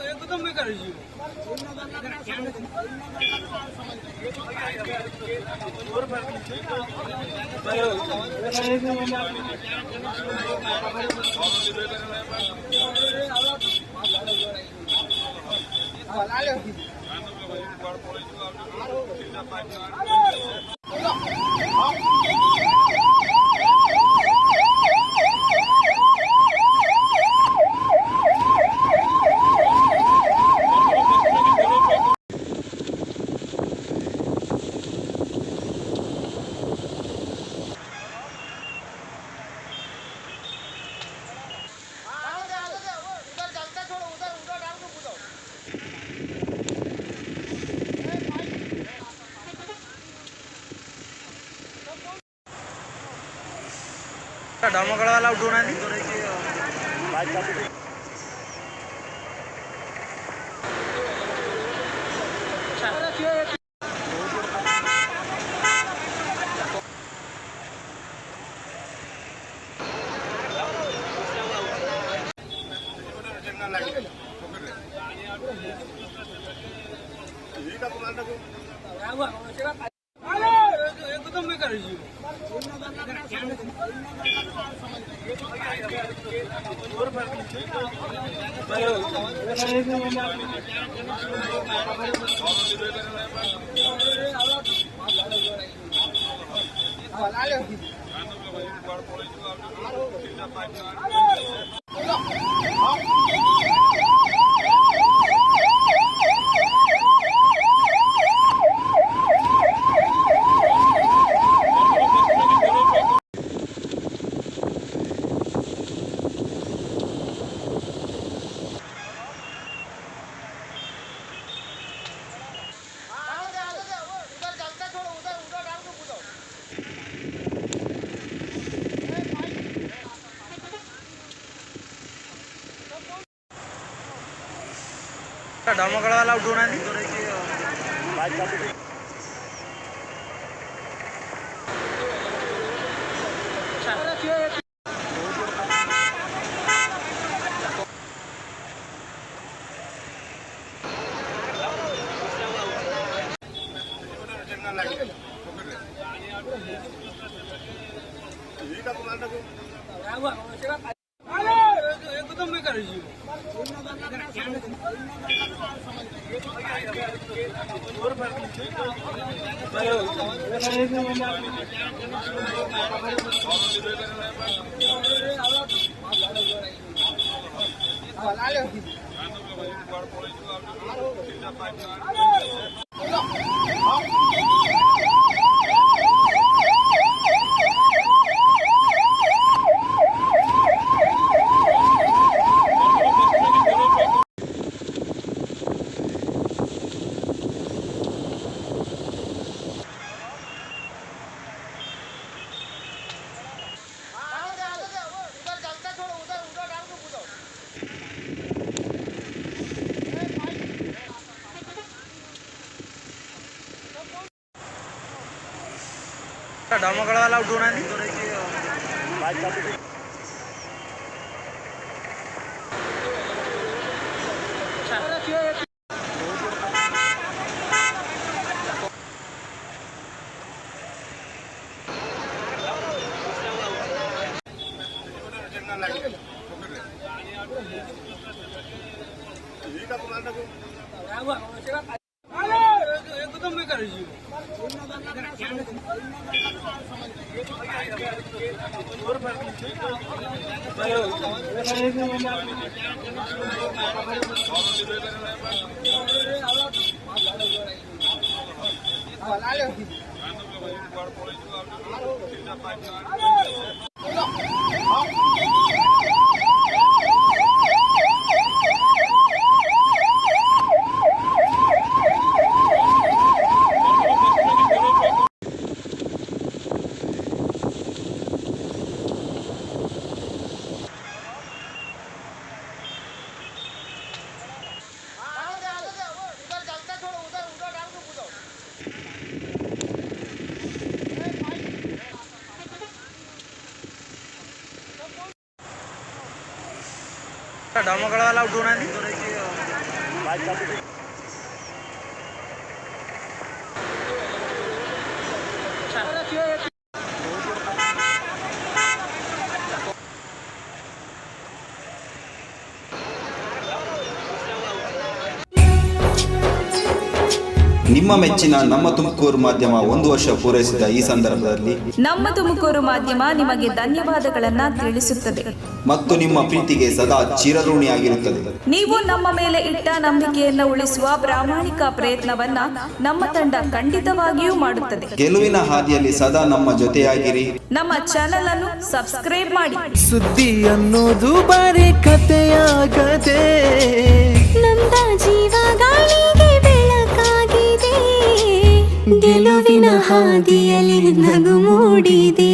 एकदम मी करायची डमकळाला उठून आणि एकदम मी करायची डमकळाला उठून आणि एकदम मी करायची डमकळाला उठून आणि एकदम मी करायची डमगळवाला उठून आली. ನಿಮ್ಮ ಮೆಚ್ಚಿನ ನಮ್ಮ ತುಮಕೂರು ಮಾಧ್ಯಮ 1 ವರ್ಷ ಪೂರೈಸಿದ ಈ ಸಂದರ್ಭದಲ್ಲಿ ನಮ್ಮ ತುಮಕೂರು ಮಾಧ್ಯಮ ನಿಮಗೆ ಧನ್ಯವಾದಗಳನ್ನ ತಿಳಿಸುತ್ತದೆ ಮತ್ತು ನಿಮ್ಮ ಪ್ರೀತಿಗೆ ಸದಾ ಚಿರಋಣಿಯಾಗಿರುತ್ತದೆ. ನೀವು ನಮ್ಮ ಮೇಲೆ ಇಟ್ಟ ನಂಬಿಕೆಯನ್ನು ಉಳಿಸುವ ಪ್ರಾಮಾಣಿಕ ಪ್ರಯತ್ನವನ್ನ ನಮ್ಮ ತಂಡ ಖಂಡಿತವಾಗಿಯೂ ಮಾಡುತ್ತದೆ. ಗೆಲುವಿನ ಹಾದಿಯಲ್ಲಿ ಸದಾ ನಮ್ಮ ಜೊತೆಯಾಗಿರಿ. ನಮ್ಮ ಚಾನೆಲ್ ಅನ್ನು ಸಬ್ಸ್ಕ್ರೈಬ್ ಮಾಡಿ. ಸುದ್ದಿ ಅನ್ನೋದು ಬರೀ ಕಥೆಯಾಗದೆ ನಮ್ದ ಜೀವ ಗಾಳಿಗೆ ಬೆಳಕಾಗಿದೆ, ಗೆಲುವಿನ ಹಾದಿಯಲ್ಲಿ ನಗು ಮೂಡಿದೆ.